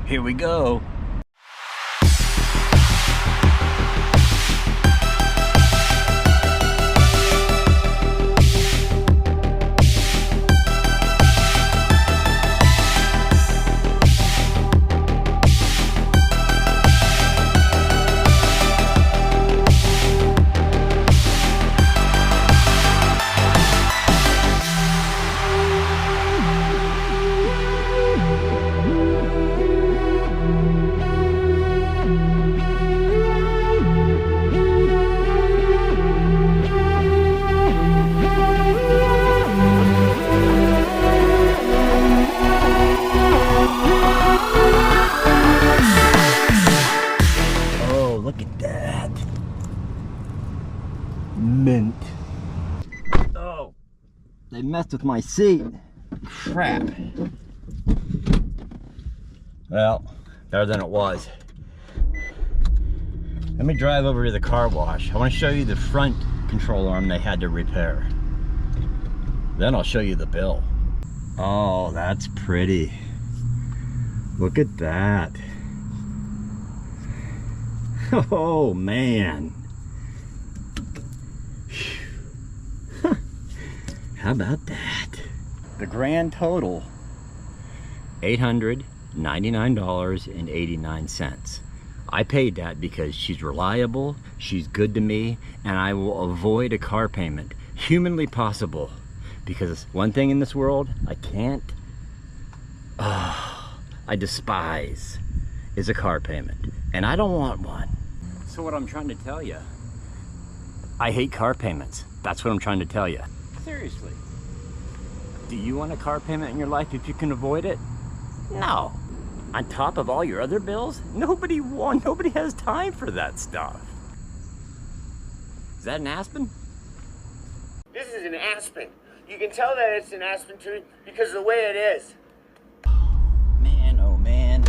Here we go. Mint. Oh, they messed with my seat. Crap. Well, better than it was. Let me drive over to the car wash. I want to show you the front control arm they had to repair. Then I'll show you the bill. Oh, that's pretty. Look at that. Oh, man. How about that? The grand total, $899.89. I paid that because she's reliable, she's good to me, and I will avoid a car payment, humanly possible. Because one thing in this world I can't, I despise, is a car payment. And I don't want one. So what I'm trying to tell you, I hate car payments. That's what I'm trying to tell you. Seriously. Do you want a car payment in your life if you can avoid it? No. On top of all your other bills, nobody has time for that stuff. Is that an aspen? This is an aspen. You can tell that it's an aspen tree because of the way it is. Man, oh man.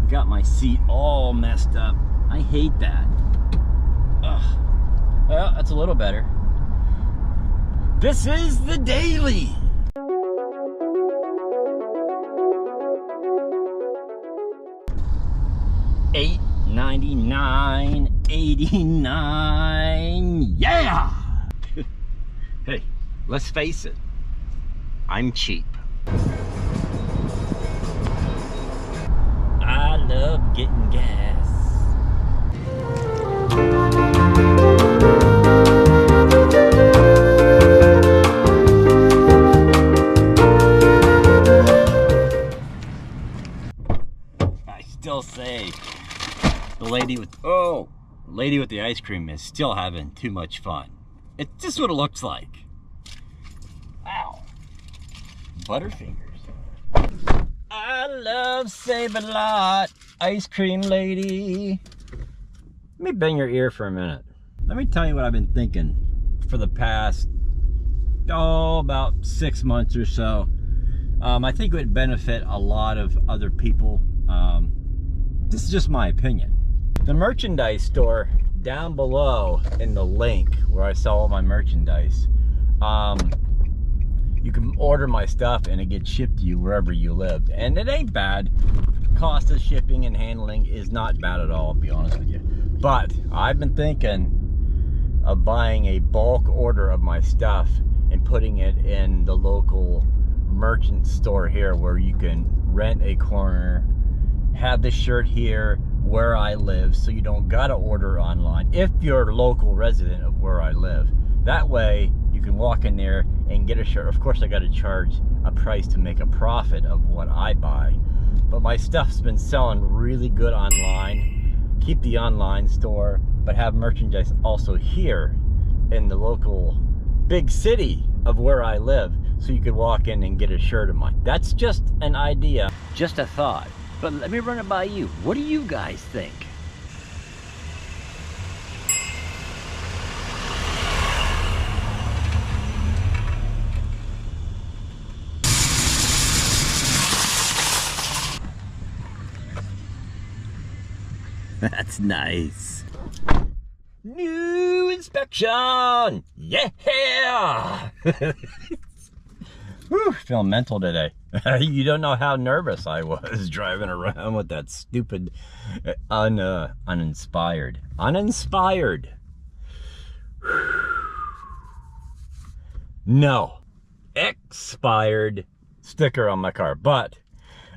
Got my seat all messed up. I hate that. Ugh. Well, that's a little better. This is the daily. $899.89. Yeah. Hey, let's face it. I'm cheap. I love getting gas. Still say the lady with the ice cream is still having too much fun. It's just what it looks like. Wow. Butterfingers. I love Save-A-Lot, ice cream lady. Let me bang your ear for a minute. Let me tell you what I've been thinking for the past, about 6 months or so. I think it would benefit a lot of other people. This is just my opinion. The merchandise store down below in the link where I sell all my merchandise, you can order my stuff and it gets shipped to you wherever you live. And it ain't bad. Cost of shipping and handling is not bad at all, to be honest with you. But I've been thinking of buying a bulk order of my stuff and putting it in the local merchant store here where you can rent a corner, have the shirt here where I live, so you don't gotta order online if you're a local resident of where I live. That way you can walk in there and get a shirt. Of course I gotta charge a price to make a profit of what I buy, but my stuff's been selling really good online. Keep the online store, but have merchandise also here in the local big city of where I live, so you could walk in and get a shirt of mine. That's just an idea, just a thought. But let me run it by you. What do you guys think? That's nice. New inspection! Yeah! Whew, feeling mental today. You don't know how nervous I was driving around with that stupid uninspired no, expired sticker on my car. But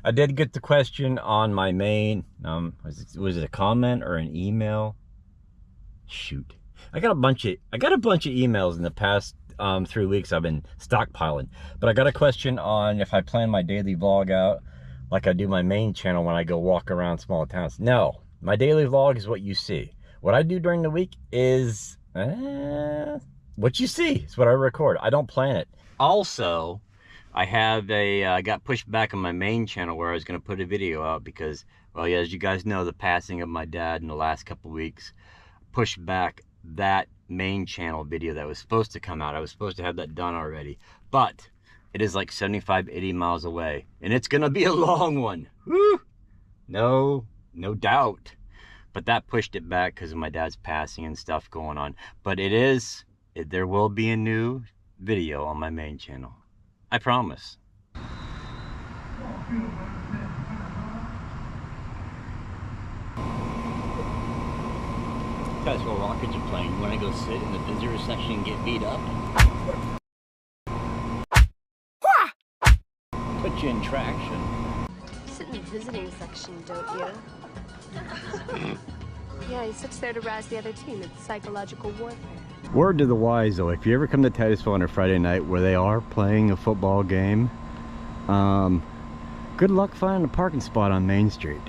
I did get the question on my main, was it a comment or an email? Shoot. I got a bunch of emails in the past 3 weeks. I've been stockpiling, but I got a question on if I plan my daily vlog out like I do my main channel when I go walk around small towns. No, my daily vlog is what you see. What I do during the week is what you see. It's what I record. I don't plan it. Also, I have I got pushed back on my main channel where I was going to put a video out because, well, yeah, as you guys know, the passing of my dad in the last couple weeks pushed back that main channel video that was supposed to come out. I was supposed to have that done already, but it is like 75-80 miles away, and it's gonna be a long one. Woo! No doubt. But that pushed it back because of my dad's passing and stuff going on. But there will be a new video on my main channel. I promise. Guys, while rockets are playing, you want to go sit in the visitor section and get beat up? Put you in traction. Sit in the visiting section, don't you? Yeah, he sits there to razz the other team. It's psychological warfare. Word to the wise, though, if you ever come to Titusville on a Friday night where they are playing a football game, good luck finding a parking spot on Main Street.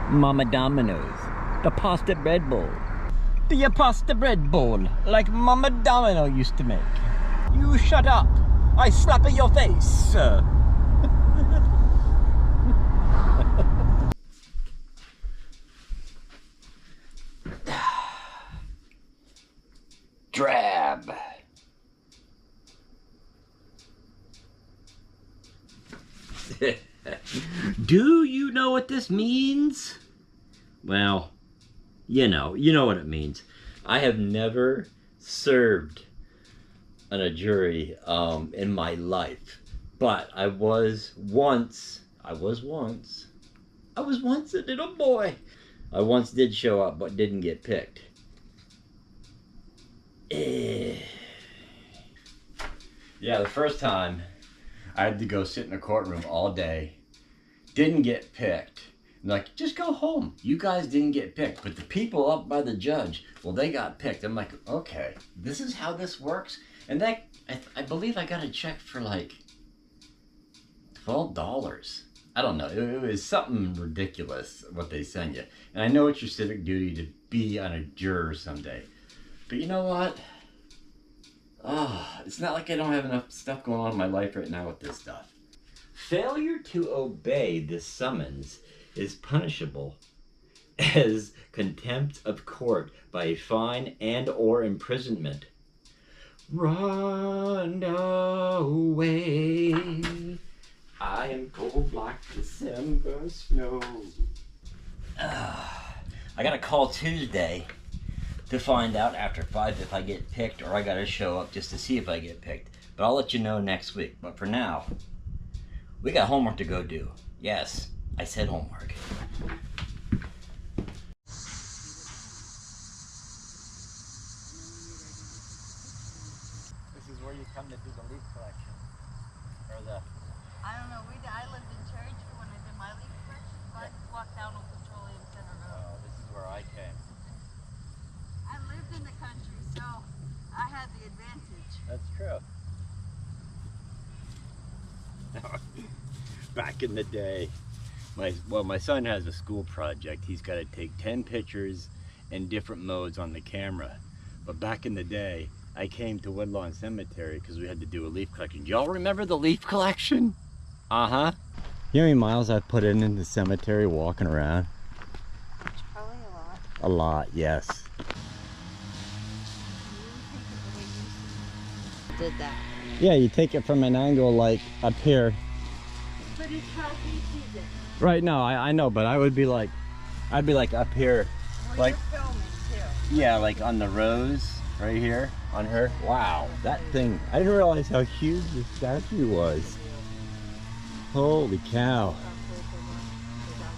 Mama Domino's, the pasta bread bowl. The pasta bread bowl, like Mama Domino used to make. You shut up! I slap at your face! Drab. Do you know what this means? Well, you know what it means. I have never served on a jury in my life, but I was once a little boy. I once did show up, but didn't get picked. Yeah, the first time I had to go sit in a courtroom all day, didn't get picked. I'm like, just go home. You guys didn't get picked, but the people up by the judge, well, they got picked. I'm like, okay, this is how this works. And I believe I got a check for like $12. I don't know. It was something ridiculous what they send you. And I know it's your civic duty to be on a juror someday. But you know what? It's not like I don't have enough stuff going on in my life right now with this stuff. Failure to obey this summons is punishable as contempt of court by a fine and or imprisonment. Run away. I am cold like December snow. I got a call Tuesday to find out after 5 if I get picked, or I gotta show up just to see if I get picked. But I'll let you know next week. But for now, we got homework to go do. Yes, I said homework. This is where you come to do the leaf collection. Or the... I don't know, I lived in church when I did my leaf collection, so I just walked down Old Petroleum Center Road. Oh, this is where I came. I lived in the country, so I had the advantage. That's true. Back in the day, my son has a school project. He's got to take 10 pictures in different modes on the camera. But back in the day, I came to Woodlawn Cemetery because we had to do a leaf collection. Y'all remember the leaf collection? Uh-huh. You know how many miles I've put in the cemetery walking around? It's probably a lot. A lot, yes. Did that. Yeah, you take it from an angle like up here. But it's how deep is it? Right, no, I know, but I'd be like up here. Well, like, you're filming too. yeah, like on the rose right here on her. Wow, that thing, I didn't realize how huge the statue was. Holy cow.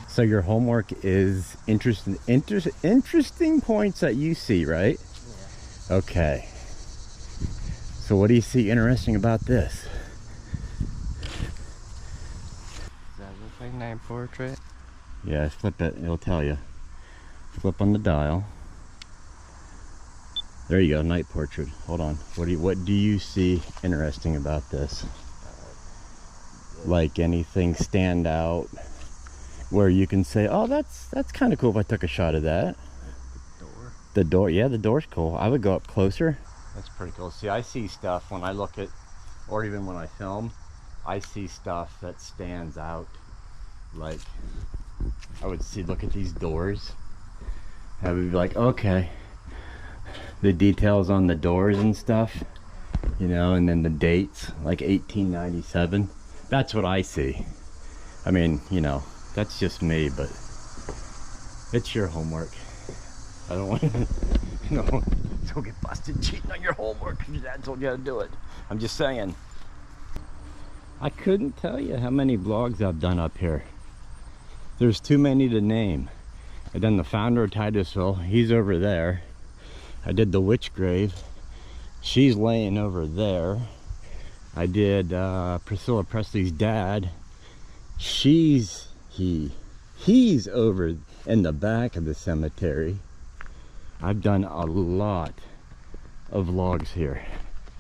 So your homework is interesting points that you see, right? Yeah. Okay. So what do you see interesting about this? Does that look like night portrait? Yeah, flip it, it'll tell you. Flip on the dial. There you go, night portrait. Hold on. What do you see interesting about this? Like anything stand out where you can say, oh, that's kind of cool if I took a shot of that? Door. The door, yeah, the door's cool. I would go up closer. That's pretty cool. See, I see stuff when I look at, or even when I film, I see stuff that stands out. Like, I would see, look at these doors. I would be like, okay, the details on the doors and stuff, you know, and then the dates, like 1897. That's what I see. I mean, you know, that's just me, but it's your homework. I don't want to, you know, don't get busted cheating on your homework because your dad told you how to do it. I'm just saying. I couldn't tell you how many vlogs I've done up here. There's too many to name. I done the founder of Titusville. He's over there. I did the witch grave. She's laying over there. I did Priscilla Presley's dad. He's over in the back of the cemetery. I've done a lot of vlogs here.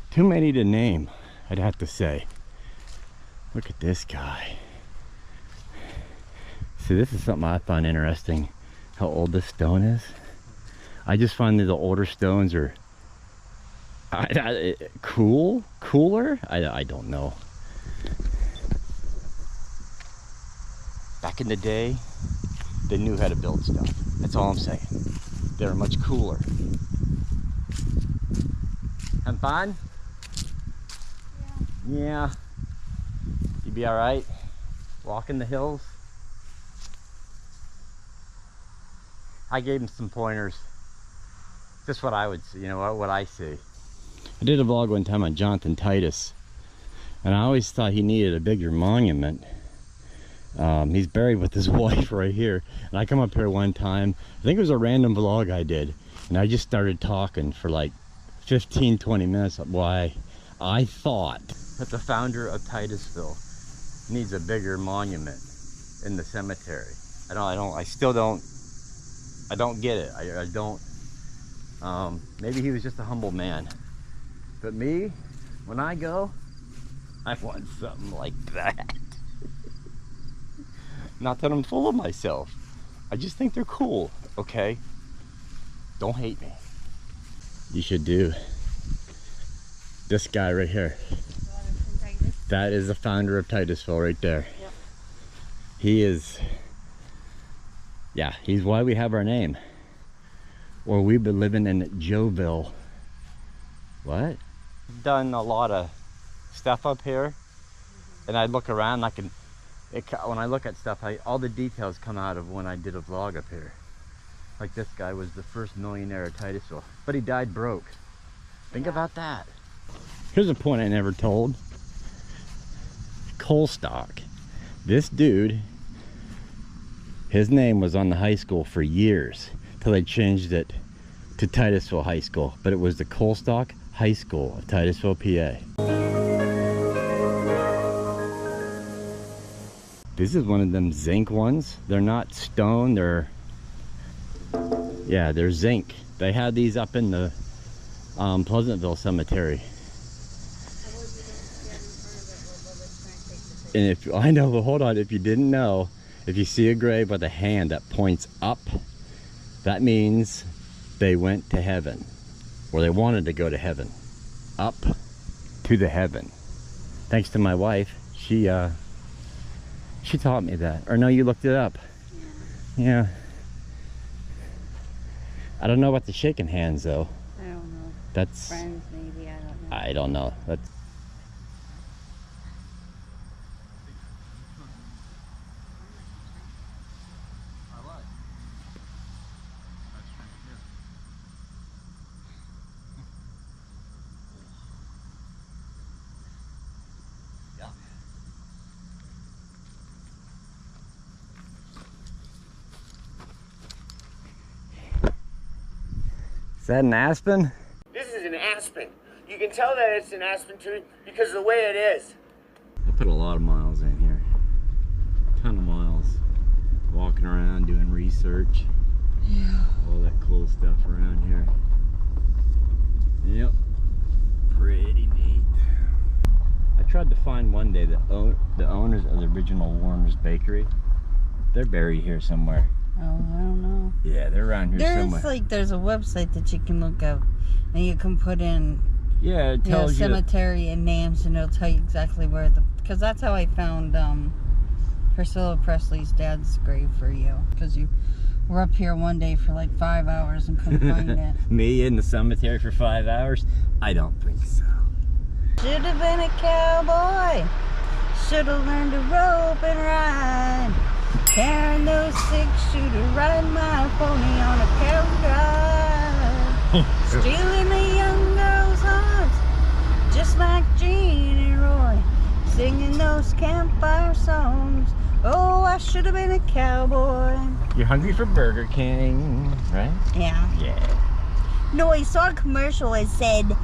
Too many to name, I'd have to say. Look at this guy. See, this is something I find interesting, how old this stone is. I just find that the older stones are cooler? I don't know. Back in the day, they knew how to build stuff. That's all I'm saying. They were much cooler. Having fun? Yeah. Yeah. You be all right? Walking the hills? I gave him some pointers. Just what I would see, you know, what I see. I did a vlog one time on Jonathan Titus, and I always thought he needed a bigger monument. He's buried with his wife right here, and I come up here one time, I think it was a random vlog I did, and I just started talking for like 15-20 minutes of why I thought that the founder of Titusville needs a bigger monument in the cemetery. I still don't get it. I don't. Maybe he was just a humble man, but me, when I go, I want something like that. Not that I'm full of myself. I just think they're cool, okay? Don't hate me. You should do this guy right here. That is the founder of Titusville right there. Yep. He is, yeah, he's why we have our name. Or we've been living in Joville. What? Done a lot of stuff up here, and I look around, when I look at stuff, all the details come out of when I did a vlog up here. Like this guy was the first millionaire of Titusville, but he died broke. Think about that. Here's a point I never told. Coal stock. This dude, his name was on the high school for years, till they changed it to Titusville High School, but it was the Coalstock High School of Titusville, PA. This is one of them zinc ones. They're not stone, they're zinc. They had these up in the Pleasantville Cemetery. And if, I know, but hold on, if you didn't know, if you see a grave with a hand that points up, that means they went to heaven, or they wanted to go to heaven, up to the heaven. Thanks to my wife, she taught me that. Or no, you looked it up. Yeah. I don't know about the shaking hands though. I don't know. That's Friends maybe, I don't know. I don't know. That's Is that an aspen? This is an aspen. You can tell that it's an aspen tree because of the way it is. I put a lot of miles in here. Ton of miles. Walking around, doing research. Yeah. All that cool stuff around here. Yep. Pretty neat. I tried to find one day the owners of the original Warner's Bakery. They're buried here somewhere. Oh, I don't know. Yeah, they're around here somewhere. There's a website that you can look up and you can put in it tells you cemetery and names, and it'll tell you exactly where because that's how I found Priscilla Presley's dad's grave for you, because you were up here one day for like 5 hours and couldn't find it. Me in the cemetery for 5 hours? I don't think so. Should have been a cowboy. Should have learned to rope and ride. Carrying those 6-shooter, riding my pony on a cow drive. Stealing the young girls' hearts, just like Gene and Roy. Singing those campfire songs. Oh, I should have been a cowboy. You're hungry for Burger King, right? Yeah. Yeah. No, I saw a commercial that said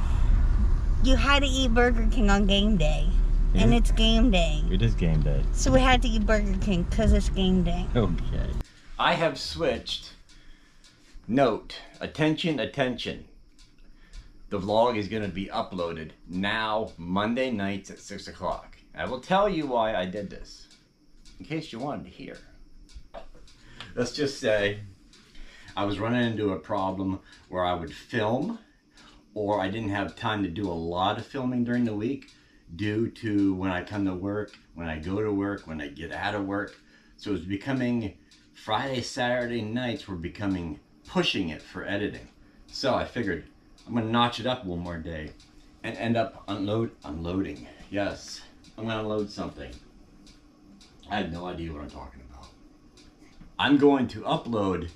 you had to eat Burger King on game day. Yeah. And it's game day. It is game day. So we had to eat Burger King because it's game day. Okay. I have switched. Note, attention, attention. The vlog is going to be uploaded now, Monday nights at 6 o'clock. I will tell you why I did this, in case you wanted to hear. Let's just say I was running into a problem where I would film, or I didn't have time to do a lot of filming during the week due to when I come to work, when I go to work, when I get out of work. So it's becoming Friday, Saturday nights were becoming pushing it for editing. So I figured I'm gonna notch it up one more day and end up unloading. Yes, I'm gonna unload something. I have no idea what I'm talking about. I'm going to upload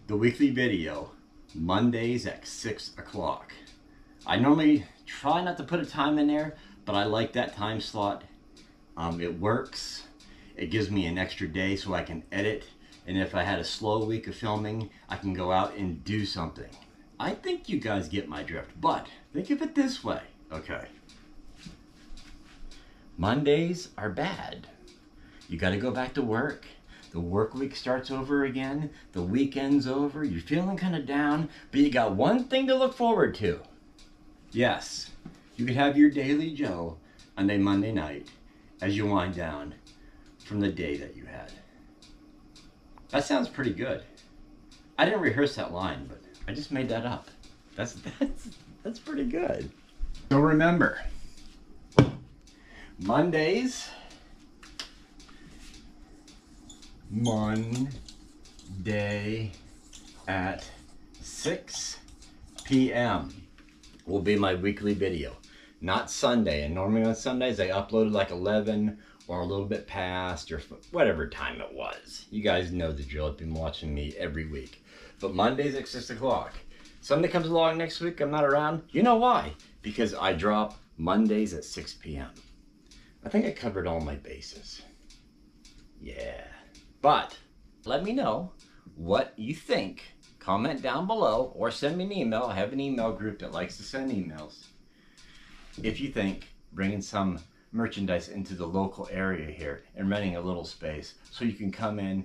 the weekly video Mondays at 6 o'clock. I normally try not to put a time in there, but I like that time slot. It works. It gives me an extra day so I can edit. And if I had a slow week of filming, I can go out and do something. I think you guys get my drift, but think of it this way, okay? Mondays are bad. You gotta go back to work. The work week starts over again. The weekend's over. You're feeling kind of down, but you got one thing to look forward to. Yes, you could have your Daily Joe on a Monday night as you wind down from the day that you had. That sounds pretty good. I didn't rehearse that line, but I just made that up. That's pretty good. So remember, Mondays, Monday at 6 p.m. will be my weekly video. Not Sunday, and normally on Sundays I uploaded like 11 or a little bit past or whatever time it was. You guys know the drill. You've been watching me every week. But Mondays at 6 o'clock. Sunday comes along next week, I'm not around. You know why? Because I drop Mondays at 6 p.m. I think I covered all my bases. Yeah. But let me know what you think. Comment down below or send me an email. I have an email group that likes to send emails. If you think bringing some merchandise into the local area here and renting a little space so you can come in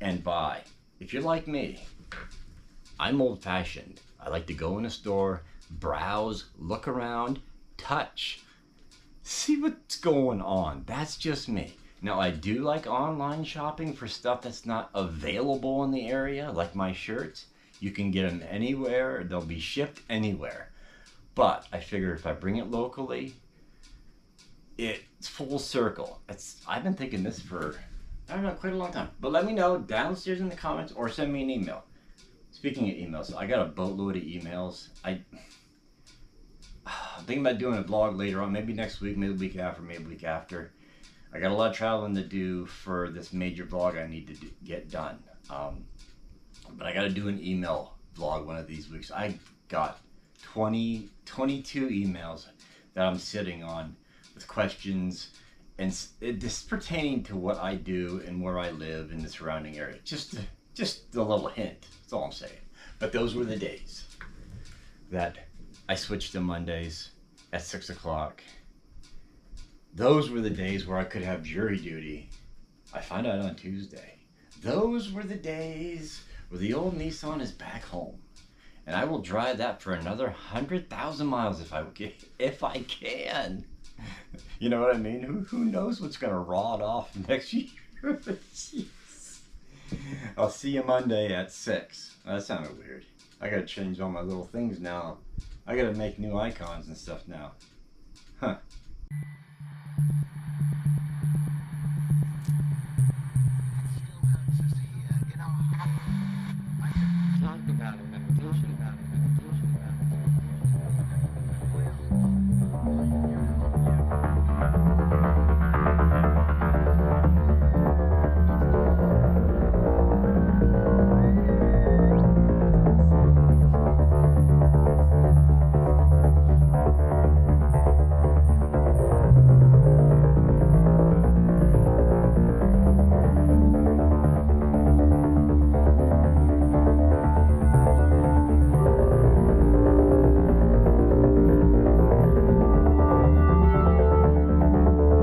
and buy. If you're like me, I'm old-fashioned. I like to go in a store, browse, look around, touch, see what's going on. That's just me. Now I do like online shopping for stuff that's not available in the area, like my shirts. You can get them anywhere, they'll be shipped anywhere. But I figure if I bring it locally, it's full circle. I've been thinking this for, I don't know, quite a long time. But let me know downstairs in the comments or send me an email. Speaking of emails, I got a boatload of emails. I'm thinking about doing a vlog later on, maybe next week, maybe the week after, maybe the week after. I got a lot of traveling to do for this major vlog I need to get done. But I got to do an email vlog one of these weeks. I got 22 emails that I'm sitting on with questions and this pertaining to what I do and where I live in the surrounding area. Just a little hint. That's all I'm saying. But those were the days. that I switched to Mondays at 6 o'clock. Those were the days where I could have jury duty. I find out on Tuesday. Those were the days where the old Nissan is back home. And I will drive that for another 100,000 miles if I can. You know what I mean? Who knows what's gonna rot off next year? Jeez. I'll see you Monday at 6. That sounded weird. I gotta change all my little things now. I gotta make new icons and stuff now. Huh.